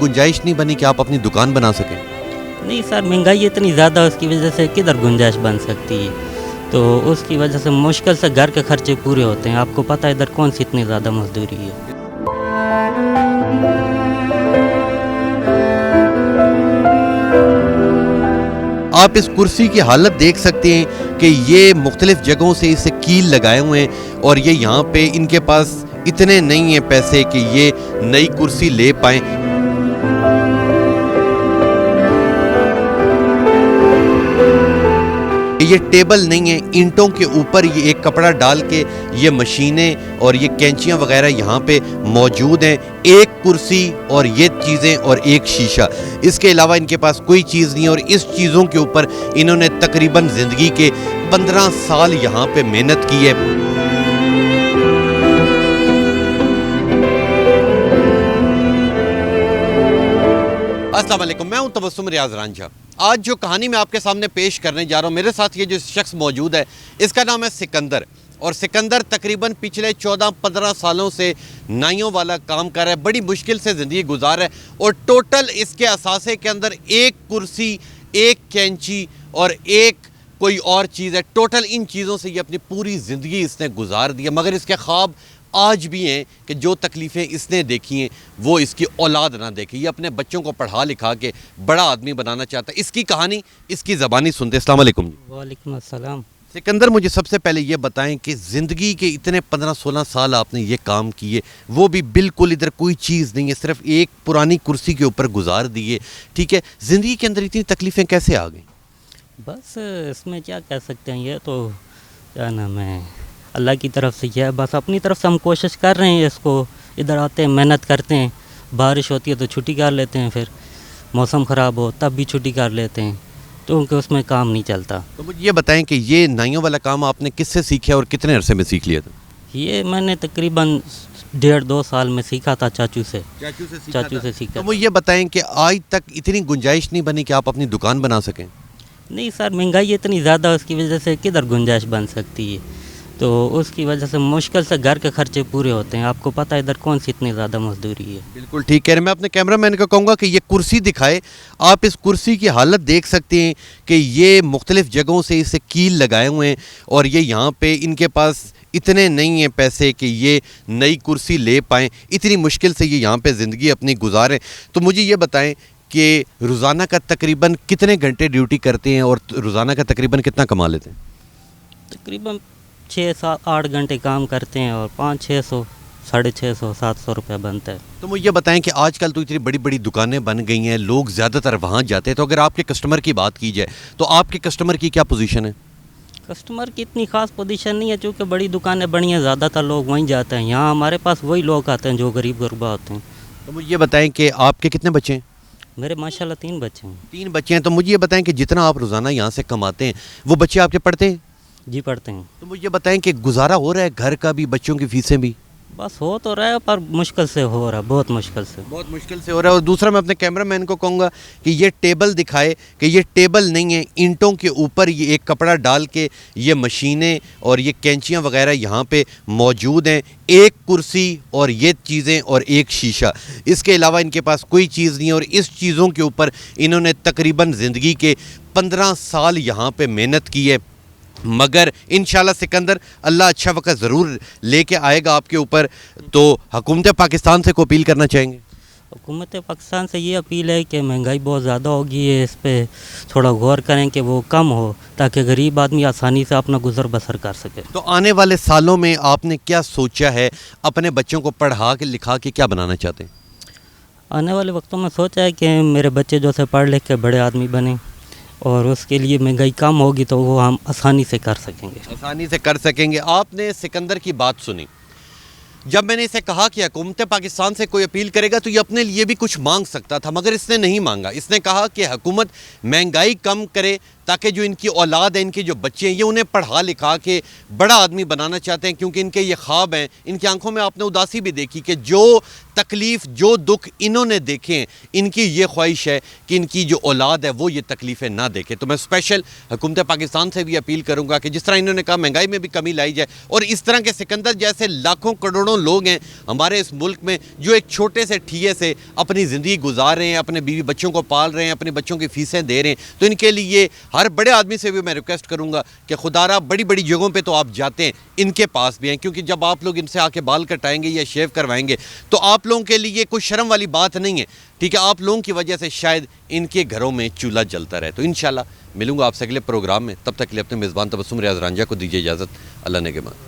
गुंजाइश नहीं बनी कि आप अपनी दुकान बना सकें? नहीं सर, महंगाई इतनी ज़्यादा, उसकी वजह से किधर गुंजाइश बन सकती है। तो उसकी वजह से मुश्किल से घर के खर्चे पूरे होते हैं। आपको पता है इधर कौन सी इतनी ज़्यादा मजदूरी है। आप इस कुर्सी की हालत देख सकते हैं कि ये मुख्तलिफ जगहों से इसे कील लगाए हुए हैं और ये यहाँ पे इनके पास इतने नहीं हैं पैसे कि ये नई कुर्सी ले पाएँ। ये टेबल नहीं है, ईंटों के ऊपर ये एक कपड़ा डाल के ये मशीनें और ये कैंचियाँ वगैरह यहाँ पे मौजूद हैं। एक कुर्सी और ये चीज़ें और एक शीशा, इसके अलावा इनके पास कोई चीज़ नहीं है। और इस चीज़ों के ऊपर इन्होंने तकरीबन ज़िंदगी के 15 साल यहाँ पे मेहनत की है। अस्सलाम वालेकुम, मैं हूं तबस्सुम रियाज रांझा। आज जो कहानी मैं आपके सामने पेश करने जा रहा हूं, मेरे साथ ये जो शख्स मौजूद है इसका नाम है सिकंदर। और सिकंदर तकरीबन पिछले 14-15 सालों से नाइयों वाला काम कर रहा है, बड़ी मुश्किल से ज़िंदगी गुजार है। और टोटल इसके असासे के अंदर एक कुर्सी, एक कैंची और एक कोई और चीज़ है। टोटल इन चीज़ों से ये अपनी पूरी ज़िंदगी इसने गुजार दी है। मगर इसके ख्वाब आज भी हैं कि जो तकलीफ़ें इसने देखी हैं वो इसकी औलाद ना देखे। ये अपने बच्चों को पढ़ा लिखा के बड़ा आदमी बनाना चाहता है। इसकी कहानी इसकी ज़बानी सुनते। अस्सलाम वालेकुम। वालेकुम अस्सलाम। सिकंदर, मुझे सबसे पहले ये बताएं कि ज़िंदगी के इतने 15-16 साल आपने ये काम किए, वो भी बिल्कुल इधर कोई चीज़ नहीं है, सिर्फ एक पुरानी कुर्सी के ऊपर गुजार दिए, ठीक है। ज़िंदगी के अंदर इतनी तकलीफ़ें कैसे आ गई? बस इसमें क्या कह सकते हैं, ये तो क्या नाम है, अल्लाह की तरफ से यह है। बस अपनी तरफ से हम कोशिश कर रहे हैं। इसको इधर आते हैं, मेहनत करते हैं, बारिश होती है तो छुट्टी कर लेते हैं, फिर मौसम ख़राब हो तब भी छुट्टी कर लेते हैं, क्योंकि उसमें काम नहीं चलता। तो मुझे ये बताएं कि ये नाइयों वाला काम आपने किससे सीखा और कितने अरसे में सीख लिया था? ये मैंने तकरीबन 1.5-2 साल में सीखा था चाचू से सीखा। तो मुझे ये बताएं कि आज तक इतनी गुंजाइश नहीं बनी कि आप अपनी दुकान बना सकें? नहीं सर, महंगाई इतनी ज़्यादा, उसकी वजह से किधर गुंजाइश बन सकती है। तो उसकी वजह से मुश्किल से घर के खर्चे पूरे होते हैं। आपको पता है इधर कौन सी इतनी ज़्यादा मजदूरी है। बिल्कुल ठीक कह रहे हैं। मैं अपने कैमरामैन को कहूँगा कि ये कुर्सी दिखाए। आप इस कुर्सी की हालत देख सकते हैं कि ये मुख्तलिफ जगहों से इसे कील लगाए हुए हैं और ये यहाँ पे इनके पास इतने नहीं हैं पैसे कि ये नई कुर्सी ले पाएँ। इतनी मुश्किल से ये यहाँ पे ज़िंदगी अपनी गुजारें। तो मुझे ये बताएं कि रोज़ाना का तकरीबन कितने घंटे ड्यूटी करते हैं और रोज़ाना का तकरीबन कितना कमा लेते हैं? तकरीबन 6-7-8 घंटे काम करते हैं और 500-600, 650, 700 रुपये बनता है। तो मुझे ये बताएं कि आजकल तो इतनी बड़ी बड़ी दुकानें बन गई हैं, लोग ज़्यादातर वहाँ जाते हैं। तो अगर आपके कस्टमर की बात की जाए तो आपके कस्टमर की क्या पोजीशन है? कस्टमर की इतनी ख़ास पोजीशन नहीं है, चूँकि बड़ी दुकानें बड़ी हैं, ज़्यादातर लोग वहीं जाते हैं। यहाँ हमारे पास वही लोग आते हैं जो गरीब गुरबा होते हैं। तो मुझे ये बताएं कि आपके कितने बच्चे हैं? मेरे माशाल्लाह 3 बच्चे हैं। 3 बच्चे हैं। तो मुझे ये बताएं कि जितना आप रोज़ाना यहाँ से कमाते हैं वो बच्चे आपके पढ़ते हैं? जी पढ़ते हैं। तो मुझे ये बताएं कि गुजारा हो रहा है घर का भी, बच्चों की फीसें भी? बस हो तो रहा है पर मुश्किल से हो रहा है, बहुत मुश्किल से हो रहा है। और दूसरा, मैं अपने कैमरामैन को कहूँगा कि ये टेबल दिखाए कि ये टेबल नहीं है, ईंटों के ऊपर ये एक कपड़ा डाल के ये मशीनें और ये कैंचियाँ वगैरह यहाँ पे मौजूद हैं। एक कुर्सी और ये चीज़ें और एक शीशा, इसके अलावा इनके पास कोई चीज़ नहीं है। और इस चीज़ों के ऊपर इन्होंने तकरीबन ज़िंदगी के 15 साल यहाँ पे मेहनत की है। मगर इंशाल्लाह सिकंदर, अल्लाह अच्छा वक्त ज़रूर लेके आएगा आपके ऊपर। तो हुकूमत पाकिस्तान से को अपील करना चाहेंगे? हुकूमत पाकिस्तान से ये अपील है कि महंगाई बहुत ज़्यादा होगी है, इस पर थोड़ा गौर करें कि वो कम हो, ताकि गरीब आदमी आसानी से अपना गुजर बसर कर सके। तो आने वाले सालों में आपने क्या सोचा है? अपने बच्चों को पढ़ा के लिखा के क्या बनाना चाहते हैं? आने वाले वक्तों में सोचा है कि मेरे बच्चे जो से पढ़ लिख के बड़े आदमी बने, और उसके लिए महंगाई कम होगी तो वो हम आसानी से कर सकेंगे। आपने सिकंदर की बात सुनी। जब मैंने इसे कहा कि हुकूमत पाकिस्तान से कोई अपील करेगा तो ये अपने लिए भी कुछ मांग सकता था, मगर इसने नहीं मांगा। इसने कहा कि हुकूमत महंगाई कम करे تاکہ جو ان کی اولاد ہے، ان کے جو بچے ہیں، یہ انہیں پڑھا لکھا کے بڑا آدمی بنانا چاہتے ہیں، کیونکہ ان کے یہ خواب ہیں. ان کی آنکھوں میں آپ نے اداسی بھی دیکھی کہ جو تکلیف جو دکھ انہوں نے دیکھے ہیں، ان کی یہ خواہش ہے کہ ان کی جو اولاد ہے وہ یہ تکلیفیں نہ دیکھے. تو میں اسپیشل حکومت پاکستان سے بھی اپیل کروں گا کہ جس طرح انہوں نے کہا مہنگائی میں بھی کمی لائی جائے، اور اس طرح کے سکندر جیسے لاکھوں کروڑوں لوگ ہیں ہمارے اس ملک میں جو ایک چھوٹے سے ٹھیے سے اپنی زندگی گزار رہے ہیں، اپنے بیوی بچوں کو پال رہے ہیں، اپنے بچوں کی فیسیں دے رہے ہیں. تو ان کے لیے ہر بڑے آدمی سے بھی میں ریکویسٹ کروں گا کہ خدا را بڑی بڑی جگہوں پہ تو آپ جاتے ہیں، ان کے پاس بھی ہیں، کیونکہ جب آپ لوگ ان سے آ کے بال کٹائیں گے یا شیو کروائیں گے تو آپ لوگوں کے لیے کوئی شرم والی بات نہیں ہے. ٹھیک ہے، آپ لوگوں کی وجہ سے شاید ان کے گھروں میں چولہا جلتا رہے. تو انشاءاللہ ملوں گا آپ سے اگلے پروگرام میں. تب تک کے لیے اپنے میزبان تبسم ریاض رانجھا کو دیجیے اجازت. اللہ نگہبان.